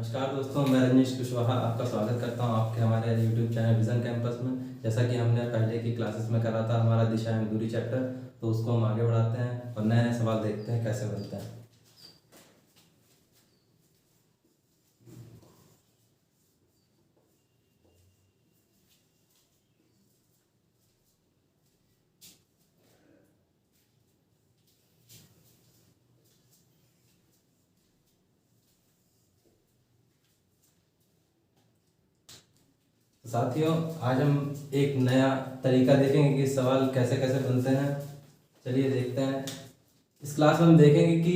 नमस्कार दोस्तों, मैं रजनीश कुशवाहा आपका स्वागत करता हूं आपके हमारे यूट्यूब चैनल विजन कैंपस में। जैसा कि हमने पहले की क्लासेस में करा था हमारा दिशा एवं दूरी चैप्टर, तो उसको हम आगे बढ़ाते हैं और नए नए सवाल देखते हैं कैसे बनते हैं। साथियों, आज हम एक नया तरीका देखेंगे कि सवाल कैसे कैसे बनते हैं। चलिए देखते हैं। इस क्लास में हम देखेंगे कि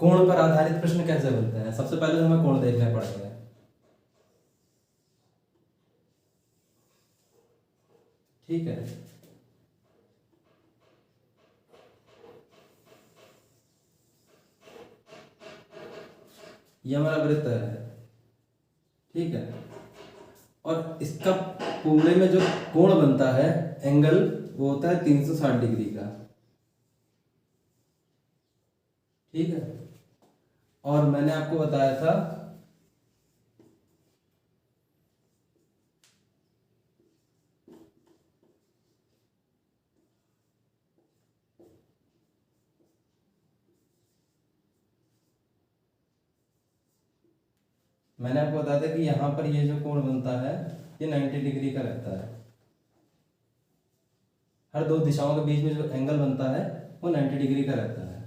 कोण पर आधारित प्रश्न कैसे बनते हैं। सबसे पहले तो हमें कोण देखने पड़ेंगे। ठीक है, ये हमारा वृत्त है। ठीक है, और इसका पूरे में जो कोण बनता है एंगल, वो होता है 360 डिग्री का। ठीक है, और मैंने आपको बताया था कि यहाँ पर ये जो कोण बनता है ये 90 डिग्री का रहता है। हर दो दिशाओं के बीच में जो एंगल बनता है वो 90 डिग्री का रहता है।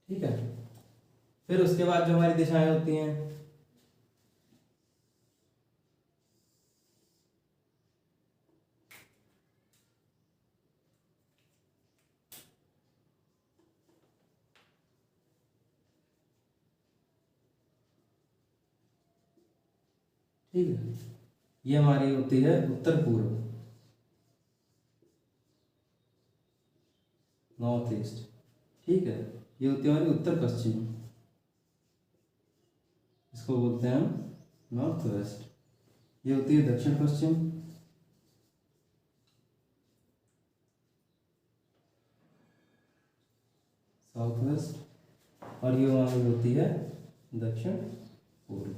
ठीक है, फिर उसके बाद जो हमारी दिशाएं होती हैं, ठीक है, ये हमारी होती है उत्तर पूर्व, नॉर्थ ईस्ट। ठीक है, ये होती है हमारी उत्तर पश्चिम, इसको बोलते हैं हम नॉर्थ वेस्ट। ये होती है दक्षिण पश्चिम, साउथ वेस्ट। और ये हमारी होती है दक्षिण पूर्व,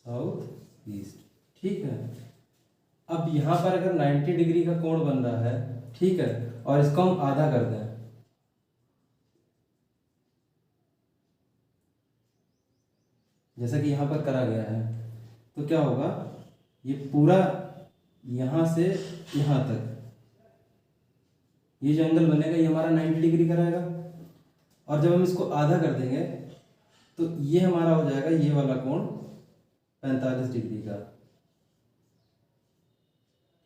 साउथ ईस्ट। ठीक है, अब यहाँ पर अगर 90 डिग्री का कोण बन रहा है, ठीक है, और इसको हम आधा कर दें, जैसा कि यहाँ पर करा गया है, तो क्या होगा, ये पूरा यहाँ से यहाँ तक ये जो एंगल बनेगा ये हमारा 90 डिग्री का रहेगा। और जब हम इसको आधा कर देंगे तो ये हमारा हो जाएगा ये वाला कोण 45 डिग्री का।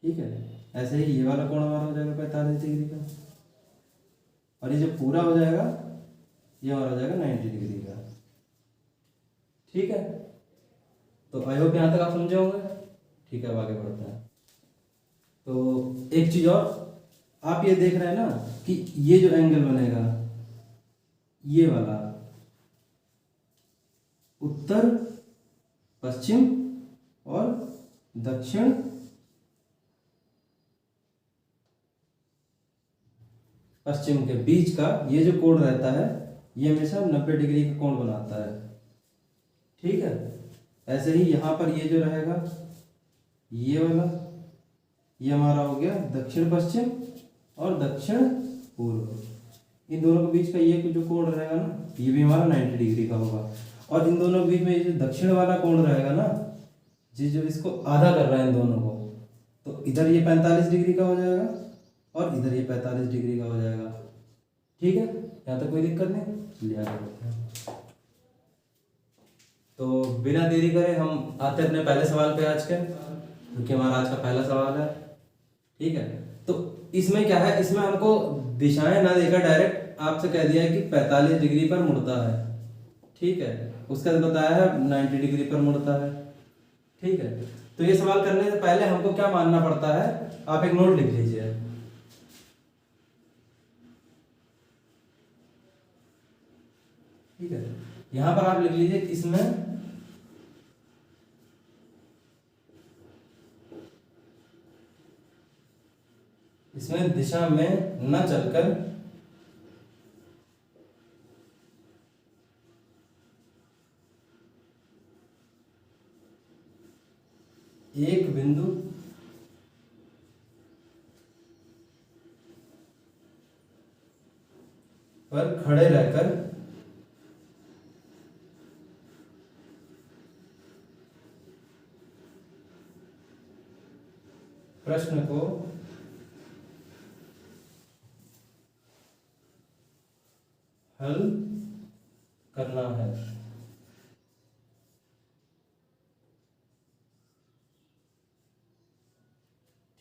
ठीक है, ऐसे ही ये वाला कोण हमारा हो जाएगा 45 डिग्री का, और ये जो पूरा हो जाएगा ये हमारा हो जाएगा 90 डिग्री का। ठीक है, तो आई होप यहाँ तक आप समझे होंगे। ठीक है, अब आगे बढ़ते हैं। तो एक चीज और, आप ये देख रहे हैं ना कि ये जो एंगल बनेगा ये वाला उत्तर पश्चिम और दक्षिण पश्चिम के बीच का ये जो कोण रहता है ये हमेशा 90 डिग्री का कोण बनाता है। ठीक है, ऐसे ही यहाँ पर ये जो रहेगा ये वाला, ये हमारा हो गया दक्षिण पश्चिम और दक्षिण पूर्व। इन दोनों के बीच का ये जो कोण रहेगा ना ये भी हमारा 90 डिग्री का होगा। और इन दोनों के बीच में ये जो दक्षिण वाला कोण रहेगा ना, जी जो इसको आधा कर रहा है इन दोनों को, तो इधर ये 45 डिग्री का हो जाएगा और इधर ये 45 डिग्री का हो जाएगा। ठीक है, यहाँ तक कोई दिक्कत नहीं। चलिए आगे बढ़ते हैं। तो बिना देरी करे हम आते हैं अपने पहले सवाल पे आज के, क्योंकि हमारा आज का पहला सवाल है। ठीक है, तो इसमें क्या है, इसमें हमको दिशाएं ना देकर डायरेक्ट आपसे कह दिया है कि 45 डिग्री पर मुड़ता है। ठीक है, उसका बताया है 90 डिग्री पर मुड़ता है। ठीक है, तो ये सवाल करने से पहले हमको क्या मानना पड़ता है, आप एक नोट लिख लीजिए। ठीक है, यहां पर आप लिख लीजिए इसमें इसमें दिशा में न चलकर एक बिंदु पर खड़े रहकर प्रश्न को हल करना है।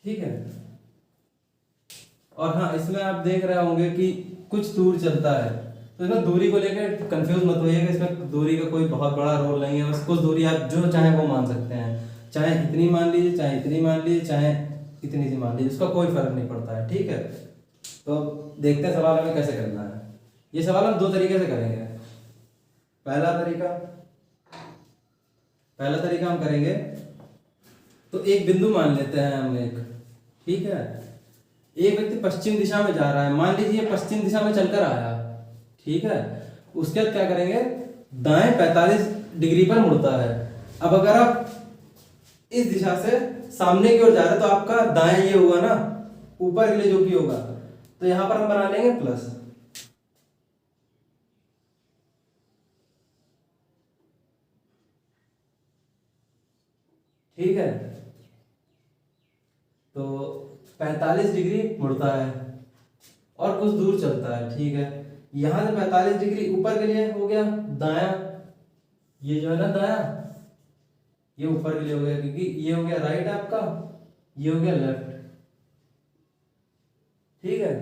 ठीक है। और हाँ, इसमें आप देख रहे होंगे कि कुछ दूर चलता है, तो इसमें दूरी को लेकर कंफ्यूज मत होइएगा। इसमें दूरी का कोई बहुत बड़ा रोल नहीं है, बस कुछ दूरी आप जो चाहे वो मान सकते हैं। चाहे इतनी मान लीजिए, चाहे इतनी मान लीजिए, चाहे इतनी सी मान लीजिए, उसका कोई फर्क नहीं पड़ता है। ठीक है। तो देखते हैं सवाल हमें कैसे करना है। ये सवाल हम दो तरीके से करेंगे। पहला तरीका हम करेंगे, तो एक बिंदु मान लेते हैं हम एक। ठीक है। एक व्यक्ति पश्चिम दिशा में जा रहा है, मान लीजिए पश्चिम दिशा में चलकर आया। ठीक है। उसके बाद क्या करेंगे, दाएं 45 डिग्री पर मुड़ता है। अब अगर आप इस दिशा से सामने की ओर जा रहे हैं तो आपका दाएं ये होगा ना, ऊपर के लिए जो भी होगा, तो यहां पर हम बना लेंगे प्लस। ठीक है। तो 45 डिग्री मुड़ता है और कुछ दूर चलता है। ठीक है। यहां से 45 डिग्री ऊपर के लिए हो गया दाया, ये जो है ना दाया, ये ऊपर के लिए हो गया, क्योंकि ये हो गया राइट आपका, ये हो गया लेफ्ट। ठीक है।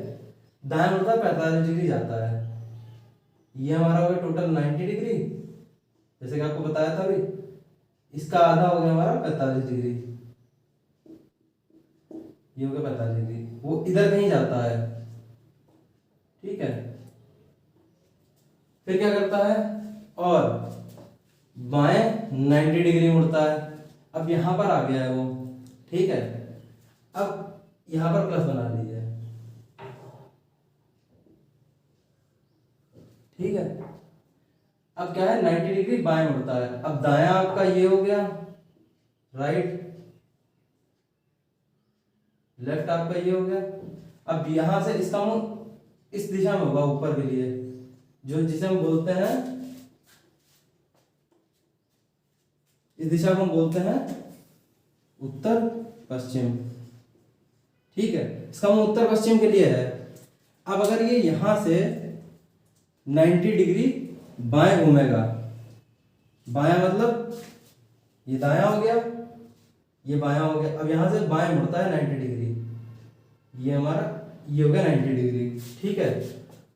दाया मुड़ता 45 डिग्री जाता है। ये हमारा हो गया टोटल 90 डिग्री, जैसे कि आपको बताया था अभी। इसका आधा हो गया हमारा 45 डिग्री, ये हो गया 45 डिग्री, वो इधर कहीं जाता है। ठीक है। फिर क्या करता है, और बाएं 90 डिग्री मुड़ता है। अब यहां पर आ गया है वो। ठीक है। अब यहां पर प्लस बना लीजिए। ठीक है। अब क्या है, 90 डिग्री बाएं मुड़ता है। अब दायां आपका ये हो गया राइट, लेफ्ट आपका ये हो गया। अब यहां से इसका मुंह इस दिशा में होगा ऊपर के लिए, जो जिसे हम बोलते हैं, इस दिशा को हम बोलते हैं उत्तर पश्चिम। ठीक है। इसका मुंह उत्तर पश्चिम के लिए है। अब अगर ये यहां से 90 डिग्री बाएं घूमेगा, बायां मतलब ये दायां हो गया, ये बायां हो गया। अब यहां से बाएं मुड़ता है 90 डिग्री, ये हमारा ये हो गया 90 डिग्री। ठीक है।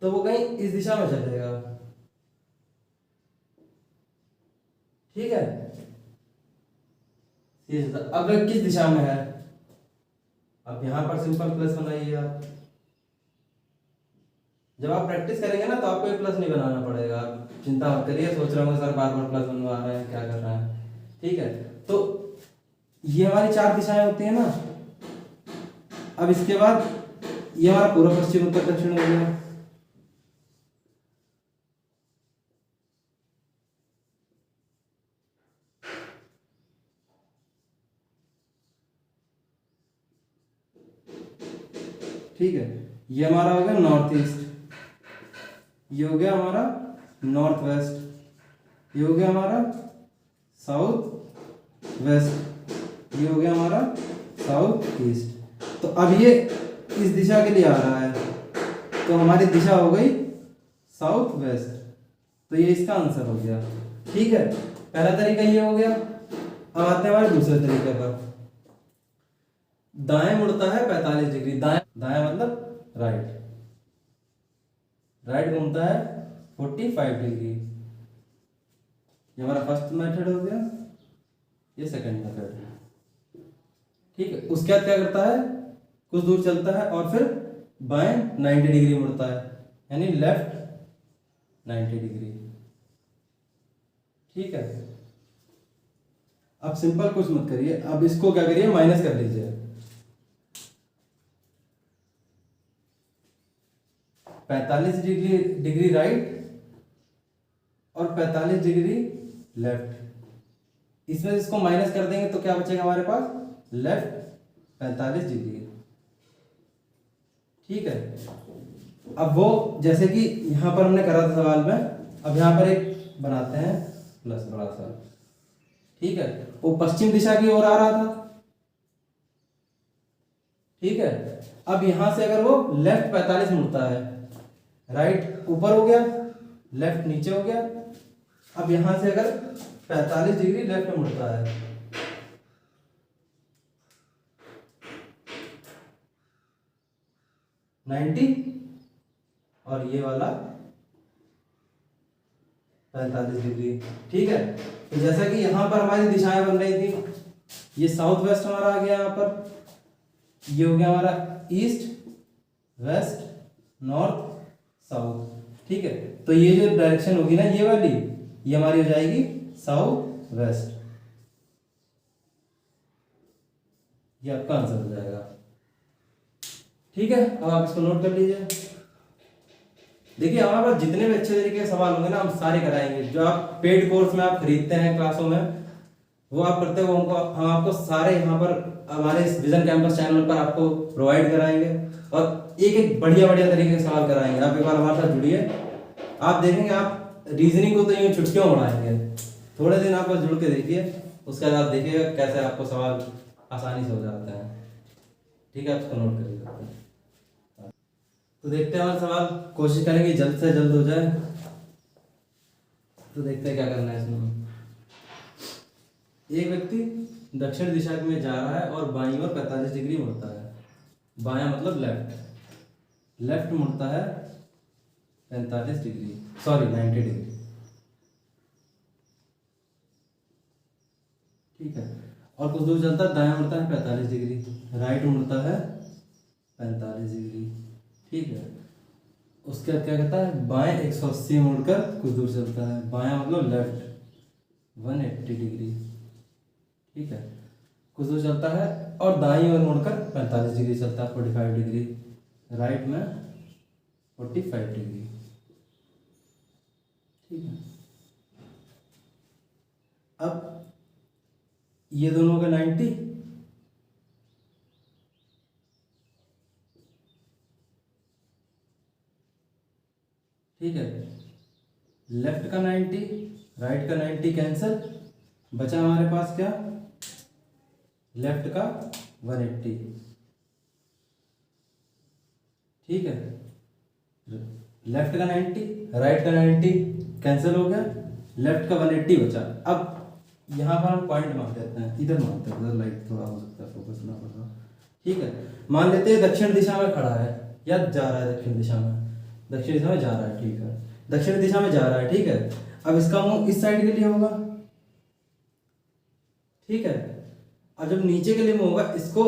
तो वो कहीं इस दिशा में चलेगा। ठीक है। अब किस दिशा में है, अब यहां पर सिंपल प्लस बनाइए आप। जब आप प्रैक्टिस करेंगे ना तो आपको ये प्लस नहीं बनाना पड़ेगा, आप चिंता मत करिए। सोच रहे होंगे सर बार बार प्लस बनवा रहे हैं, क्या कर रहे हैं। ठीक है। तो ये हमारी चार दिशाएं होती है ना। अब इसके बाद ये हमारा पूर्व पश्चिम उत्तर दक्षिण हो गया। ठीक है। ये हमारा हो गया नॉर्थ ईस्ट, ये हो गया हमारा नॉर्थ वेस्ट, ये हो गया हमारा साउथ वेस्ट, ये हो गया हमारा साउथ ईस्ट। तो अब ये इस दिशा के लिए आ रहा है, तो हमारी दिशा हो गई साउथ वेस्ट। तो ये इसका आंसर हो गया। ठीक है। पहला तरीका ये हो गया। अब आते हैं हमारे दूसरे तरीके पर। दाएं मुड़ता है 45 डिग्री, दाएं दाएं मतलब राइट, राइट घूमता है 45 डिग्री। ये हमारा फर्स्ट मेथड हो गया, ये सेकंड मेथड है। ठीक है। उसके बाद क्या करता है, कुछ दूर चलता है और फिर बाएं 90 डिग्री मुड़ता है, यानी लेफ्ट 90 डिग्री। ठीक है। अब सिंपल कुछ मत करिए, अब इसको क्या करिए, माइनस कर लीजिए। 45 डिग्री राइट और 45 डिग्री लेफ्ट। इसमें से इसको माइनस कर देंगे तो क्या बचेगा हमारे पास, लेफ्ट 45 डिग्री। ठीक है, अब वो जैसे कि यहां पर हमने करा था सवाल में, अब यहां पर एक बनाते हैं प्लस बड़ा सा। ठीक है, वो पश्चिम दिशा की ओर आ रहा था। ठीक है, अब यहां से अगर वो लेफ्ट 45 मुड़ता है, राइट ऊपर हो गया, लेफ्ट नीचे हो गया। अब यहां से अगर 45 डिग्री लेफ्ट मुड़ता है, नाइन्टी, और ये वाला 45 डिग्री। ठीक है, तो जैसा कि यहां पर हमारी दिशाएं बन रही थी, ये साउथ वेस्ट हमारा आ गया, यहां पर ये हो गया हमारा ईस्ट वेस्ट नॉर्थ साउथ। ठीक है, तो ये जो डायरेक्शन होगी ना ये वाली, ये हमारी हो जाएगी साउथ वेस्ट। ये आपका आंसर हो जाएगा। ठीक है, अब आप इसको नोट कर लीजिए। देखिए हमारे पास जितने भी अच्छे तरीके के सवाल होंगे ना, हम सारे कराएंगे। जो आप पेड कोर्स में आप खरीदते हैं क्लासों में, वो आप करते हो, हम आपको सारे यहाँ पर हमारे इस विजन कैंपस चैनल पर आपको प्रोवाइड कराएंगे और एक एक बढ़िया बढ़िया तरीके के सवाल कराएंगे। आप एक बार हमारे साथ जुड़िए, आप देखेंगे आप रीजनिंग को तो यूँ छुट्टियों उड़ाएंगे। थोड़े दिन आप बस जुड़ के देखिए, उसके बाद आप देखिएगा कैसे आपको सवाल आसानी से हो जाते हैं। ठीक है, आप इसको नोट करिएगा। तो देखते हैं हमारा सवाल, कोशिश करेंगे जल्द से जल्द हो जाए। तो देखते हैं क्या करना है इसमें। एक व्यक्ति दक्षिण दिशा में जा रहा है और बाईं ओर 45 डिग्री मुड़ता है। बायां मतलब लेफ्ट, लेफ्ट मुड़ता है 45 डिग्री, सॉरी 90 डिग्री। ठीक है, और कुछ दूर चलता है, दायां मुड़ता है 45 डिग्री, राइट मुड़ता है 45 डिग्री। ठीक है, उसके बाद क्या कहता है, बाएं 180 मुड़कर कुछ दूर चलता है। बायां मतलब लेफ्ट 180 डिग्री। ठीक है, कुछ दूर चलता है और दाईं ओर मुड़कर 45 डिग्री चलता है, 45 डिग्री, राइट में 45 डिग्री। ठीक है, अब ये दोनों का 90, ठीक है, लेफ्ट का 90 राइट का 90 कैंसल, बचा हमारे पास क्या, लेफ्ट का 180। ठीक है, लेफ्ट का 90 राइट का 90 कैंसिल हो गया, लेफ्ट का 180 बचा। अब यहाँ पर हम पॉइंट मान देते हैं, इधर मानते हैं, उधर लाइट थोड़ा हो सकता है फोकस ना हो। ठीक है, मान लेते हैं दक्षिण दिशा में खड़ा है या जा रहा है दक्षिण दिशा में, दक्षिण दिशा में जा रहा है। ठीक है, दक्षिण दिशा में जा रहा है। ठीक है, अब इसका मुंह इस साइड के लिए होगा। ठीक है, और जब नीचे के लिए मुंह होगा, इसको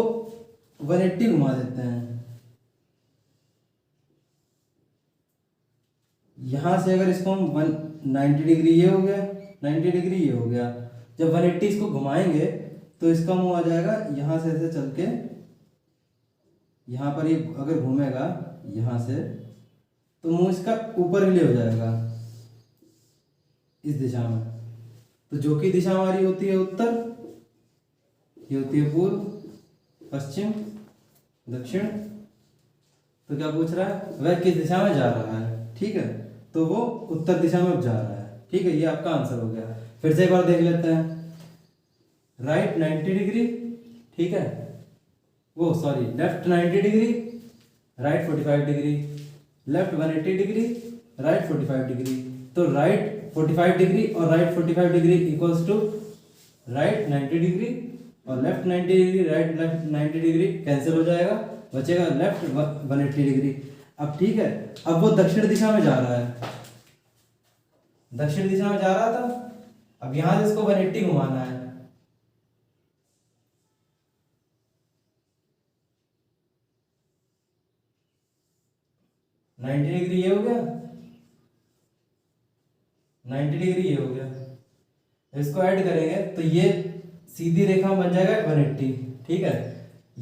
180 घुमा देते हैं। यहां से अगर इसको हम 90 डिग्री ये हो गया, 90 डिग्री ये हो गया। जब 180 इसको घुमाएंगे तो इसका मुंह आ जाएगा यहां से ऐसे चल के, यहां पर ये अगर घूमेगा यहां से, तो मुंह इसका ऊपर के लिए हो जाएगा इस दिशा में। तो जो कि दिशा हमारी होती है उत्तर, ये होती है पूर्व, पश्चिम, दक्षिण। तो क्या पूछ रहा है, वह किस दिशा में जा रहा है। ठीक है, तो वो उत्तर दिशा में जा रहा है। ठीक है, ये आपका आंसर हो गया। फिर से एक बार देख लेते हैं, राइट 90 डिग्री, ठीक है, वो sorry left 90 degree, right 45 degree, left 180 degree, right 45 degree. तो राइट 45 डिग्री और right 45 degree equals to right 90 degree और left 90 degree, right left 90 degree cancel हो जाएगा, बचेगा लेफ्ट 180 डिग्री। अब ठीक है, अब वो दक्षिण दिशा में जा रहा है, दक्षिण दिशा में जा रहा था। अब यहां से इसको 180 घुमाना है। नाइन्टी डिग्री ये हो गया, 90 डिग्री ये हो गया। इसको ऐड करेंगे तो ये सीधी रेखा बन जाएगा 180। ठीक है,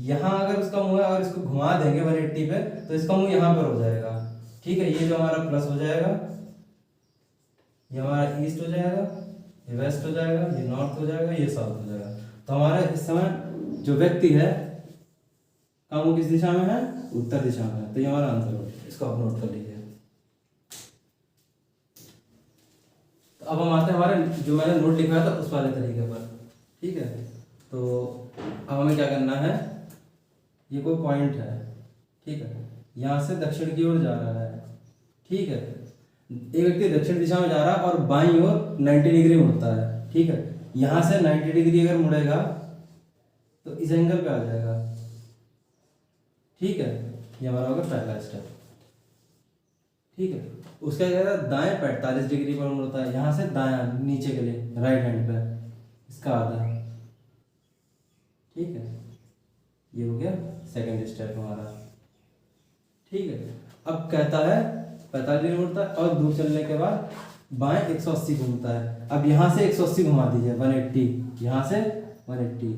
यहां अगर उसका मुंह है और इसको घुमा देंगे 180 पे, तो इसका मुंह यहां पर हो जाएगा। ठीक है, ये जो हमारा प्लस हो जाएगा, ये हमारा ईस्ट हो जाएगा, ये वेस्ट हो जाएगा, ये नॉर्थ हो जाएगा, ये साउथ हो जाएगा। तो हमारा इस समय जो व्यक्ति है का वो किस दिशा में है, उत्तर दिशा में है। तो ये हमारा आंसर हो गया, इसको आप नोट कर लीजिए। तो अब हम आते हैं हमारे जो मैंने नोट लिखवाया था उस वाले तरीके पर। ठीक है, तो अब हमें क्या करना है, ये कोई पॉइंट है, ठीक है, यहाँ से दक्षिण की ओर जा रहा है। ठीक है, एक व्यक्ति दक्षिण दिशा में जा रहा है और बाईं ओर 90 डिग्री मुड़ता है। ठीक है, यहाँ से 90 डिग्री अगर मुड़ेगा तो इस एंगल पे आ जाएगा। ठीक है, ये हमारा होगा पहला स्टेप। ठीक है, उसका क्या है, दाएं 45 डिग्री पर मुड़ता है, यहाँ से दायां नीचे के लिए राइट हैंड पे, इसका आधा। ठीक है, ये हो गया सेकंड स्टेप हमारा। ठीक है, अब कहता है 45 डिग्री मुड़ता है और दूर चलने के बाद बाएं 180 घूमता है। अब यहाँ से 180 घुमा दीजिए, 180, यहाँ से 180,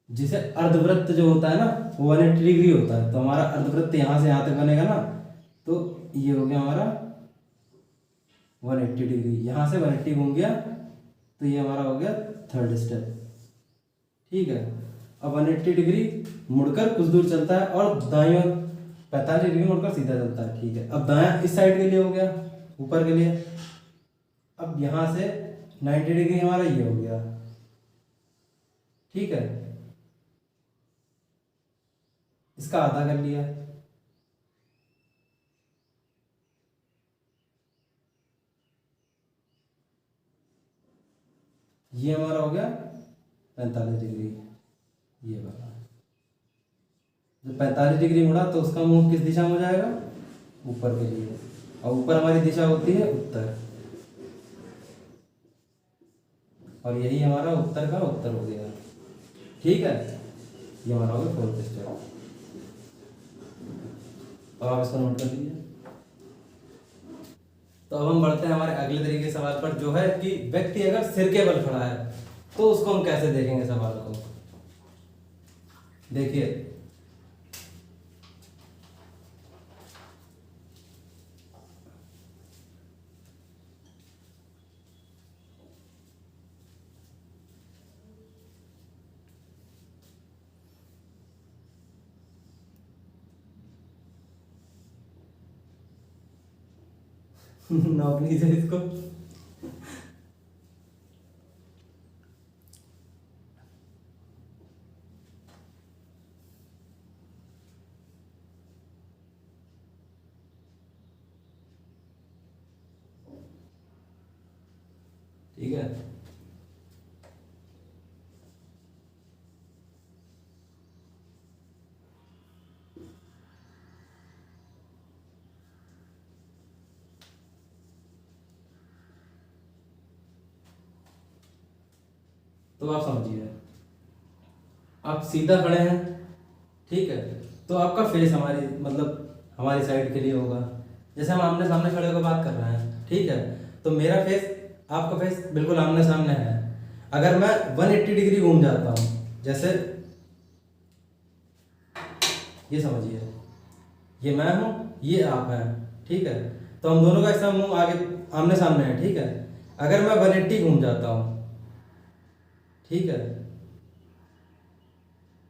जिसे अर्धवृत्त जो होता है ना वो 180 डिग्री होता है। तो हमारा अर्धवृत्त यहाँ से यहाँ तक बनेगा ना, तो ये हो गया हमारा 180 डिग्री। यहाँ से 180 घूम गया तो ये हमारा हो गया थर्ड स्टेप। ठीक है, अब 180 डिग्री मुड़कर कुछ दूर चलता है और दाईं ओर 45 डिग्री मुड़कर सीधा चलता है। ठीक है, अब दायां इस साइड के लिए हो गया, ऊपर के लिए। अब यहाँ से 90 डिग्री हमारा ये हो गया। ठीक है, इसका आधा कर लिया। ये हमारा हो गया 45 डिग्री, ये वाला। जब 45 डिग्री मुड़ा तो उसका मुंह किस दिशा में हो जाएगा, ऊपर के लिए, और ऊपर हमारी दिशा होती है उत्तर, और यही हमारा उत्तर का उत्तर हो गया। ठीक है, ये हमारा हो गया फोर्थ स्टेप। अब आप इसको नोट कर लीजिए। तो अब हम बढ़ते हैं हमारे अगले तरीके के सवाल पर, जो है कि व्यक्ति अगर सिर के बल खड़ा है तो उसको हम कैसे देखेंगे सवाल को। देखिए, नौकरी से इसको ठीक है, तो आप समझिए, आप सीधा खड़े हैं। ठीक है, तो आपका फेस हमारी मतलब हमारी साइड के लिए होगा। जैसे हम आमने सामने खड़े होकर बात कर रहे हैं, ठीक है, तो मेरा फेस आपका फेस बिल्कुल आमने सामने है। अगर मैं 180 डिग्री घूम जाता हूँ, जैसे ये समझिए, ये मैं हूँ, ये आप हैं। ठीक है, तो हम दोनों का ऐसा मुंह आगे आमने सामने है। ठीक है, अगर मैं 180 घूम जाता हूँ, ठीक है,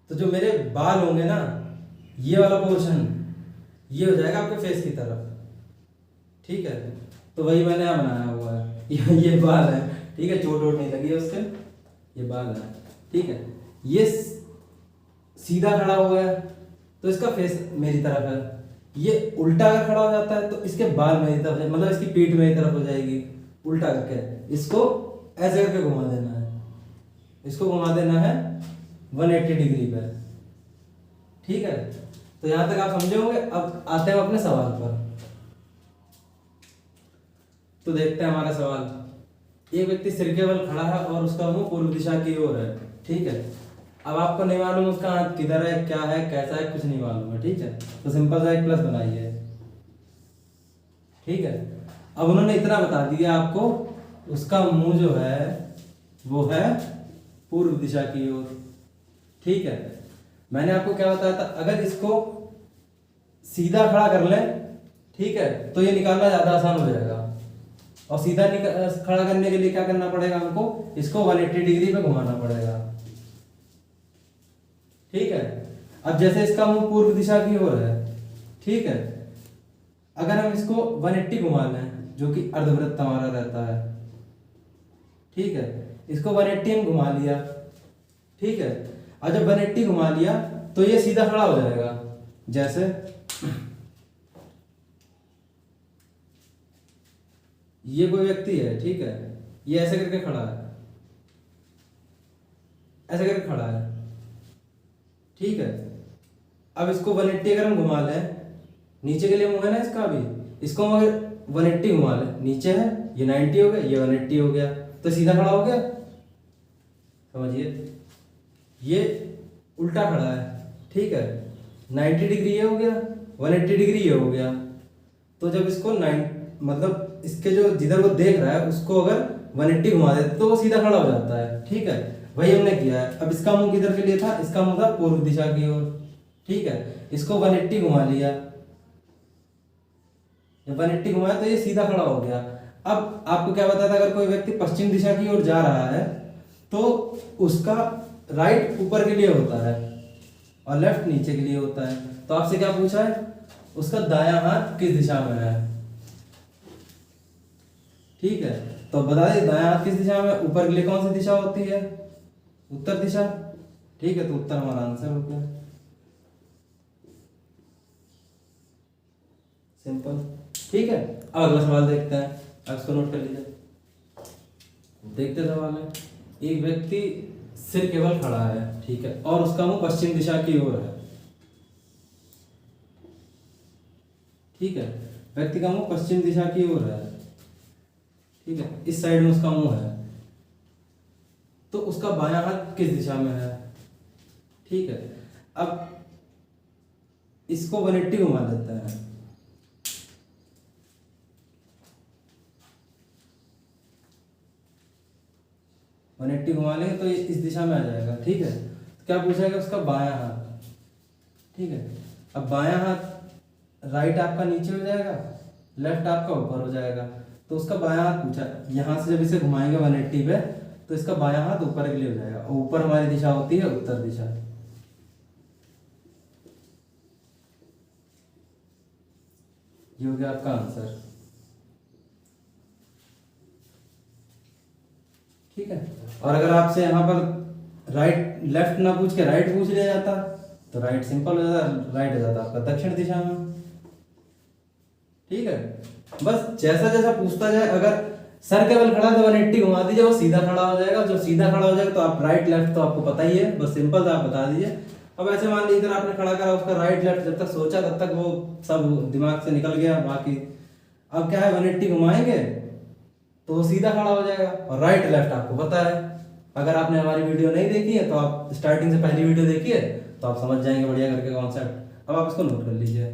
तो जो मेरे बाल होंगे ना, ये वाला पोर्शन ये हो जाएगा आपके फेस की तरफ। ठीक है, तो वही मैंने यहाँ बनाया हुआ है। ये बाल है, ठीक है, चोट वोट नहीं लगी है उसके, ये बाल है। ठीक है, ये सीधा खड़ा हुआ है तो इसका फेस मेरी तरफ है। ये उल्टा अगर खड़ा हो जाता है तो इसके बाल मेरी तरफ, मतलब इसकी पीठ मेरी तरफ हो जाएगी। उल्टा करके इसको ऐसे करके घुमा देना है, इसको घुमा देना है 180 डिग्री पर। ठीक है, तो यहां तक आप समझे होंगे। अब आते हैं अपने सवाल पर। तो देखते हैं हमारा सवाल। एक व्यक्ति सिर के बल खड़ा है और उसका मुंह पूर्व दिशा की ओर है। ठीक है, अब आपको नहीं मालूम उसका हाथ किधर है, क्या है, कैसा है, कुछ नहीं मालूम है। ठीक है, तो सिंपल सा एक प्लस बनाइए। ठीक है, अब उन्होंने इतना बता दिया आपको, उसका मुंह जो है वो है पूर्व दिशा की ओर। ठीक है, मैंने आपको क्या बताया था, अगर इसको सीधा खड़ा कर लें, ठीक है, तो ये निकालना ज्यादा आसान हो जाएगा। और सीधा खड़ा करने के लिए क्या करना पड़ेगा हमको, इसको 180 डिग्री पे घुमाना पड़ेगा। ठीक है, अब जैसे इसका मुंह पूर्व दिशा की ओर है, ठीक है, अगर हम इसको 180 घुमा लें, जो कि अर्धवृत्त हमारा रहता है, ठीक है, इसको 180 हम घुमा लिया, ठीक है, और जब 180 घुमा लिया तो ये सीधा खड़ा हो जाएगा। जैसे ये कोई व्यक्ति है, ठीक है, ये ऐसे करके खड़ा है, ऐसे करके खड़ा है, ठीक है। अब इसको 180 अगर हम घुमा लें, नीचे के लिए मुंह है ना इसका, भी इसको हम अगर 180 घुमा लें, नीचे है, ये 90 हो गया, ये 180 हो गया, तो सीधा खड़ा हो गया। समझिए, ये उल्टा खड़ा है, ठीक है, 90 डिग्री ये हो गया, 180 डिग्री ये हो गया। तो जब इसको मतलब इसके जो जिधर वो देख रहा है उसको अगर 180 घुमा देते तो वो सीधा खड़ा हो जाता है, ठीक है, वही हमने किया है। अब इसका मुंह किधर के लिए था, इसका मुंह था पूर्व दिशा की ओर, ठीक है, इसको 180 घुमा लिया, जब 180 घुमाया तो ये सीधा खड़ा हो गया। अब आपको क्या बताया था, अगर कोई व्यक्ति पश्चिम दिशा की ओर जा रहा है तो उसका राइट ऊपर के लिए होता है और लेफ्ट नीचे के लिए होता है। तो आपसे क्या पूछा है, उसका दायां हाथ किस दिशा में है, ठीक है, तो बता दें दायां हाथ किस दिशा में, ऊपर के लिए कौन सी दिशा होती है, उत्तर दिशा, ठीक है, तो उत्तर हमारा आंसर हो गया। सिंपल, ठीक है। अब अगला सवाल देखते हैं, अब इसको नोट कर लीजिए। देखते सवाल है, एक व्यक्ति सिर केवल खड़ा है, ठीक है, और उसका मुंह पश्चिम दिशा की ओर है, ठीक है, व्यक्ति का मुंह पश्चिम दिशा की ओर है, ठीक है, इस साइड में उसका मुंह है, तो उसका बायां हाथ किस दिशा में है, ठीक है। अब इसको 180 घुमा देते हैं, घुमा लेंगे तो ये इस दिशा में आ जाएगा, ठीक है। तो क्या पूछेगा, उसका बायां हाथ, ठीक है। अब बायां हाथ, राइट आपका नीचे हो जाएगा, लेफ्ट आपका ऊपर हो जाएगा, तो उसका बायां हाथ पूछा, यहां से जब इसे घुमाएंगे 180 पे तो इसका बायां हाथ ऊपर के लिए हो जाएगा, और ऊपर हमारी दिशा होती है उत्तर दिशा। ये हो गया आपका आंसर, ठीक है। और अगर आपसे यहाँ पर राइट लेफ्ट ना पूछ के राइट पूछ लिया जाता तो राइट सिंपल हो जाता, राइट हो जाता आपका दक्षिण दिशा में, ठीक है। बस जैसा जैसा पूछता जाए, अगर सर केवल खड़ा तो 180 घुमा दीजिए, वो सीधा खड़ा हो जाएगा। जब सीधा खड़ा हो जाएगा तो आप राइट लेफ्ट तो आपको पता ही है, बस सिंपल था, आप बता दीजिए। अब ऐसे मान लीजिए इधर आपने खड़ा करा, उसका राइट लेफ्ट जब तक सोचा तब तक वो सब दिमाग से निकल गया बाकी। अब क्या है, 180 घुमाएंगे तो वो सीधा खड़ा हो जाएगा, और राइट लेफ्ट आपको पता है। अगर आपने हमारी वीडियो नहीं देखी है तो आप स्टार्टिंग से पहली वीडियो देखिए, तो आप समझ जाएंगे बढ़िया करके कॉन्सेप्ट। अब आप इसको नोट कर लीजिए।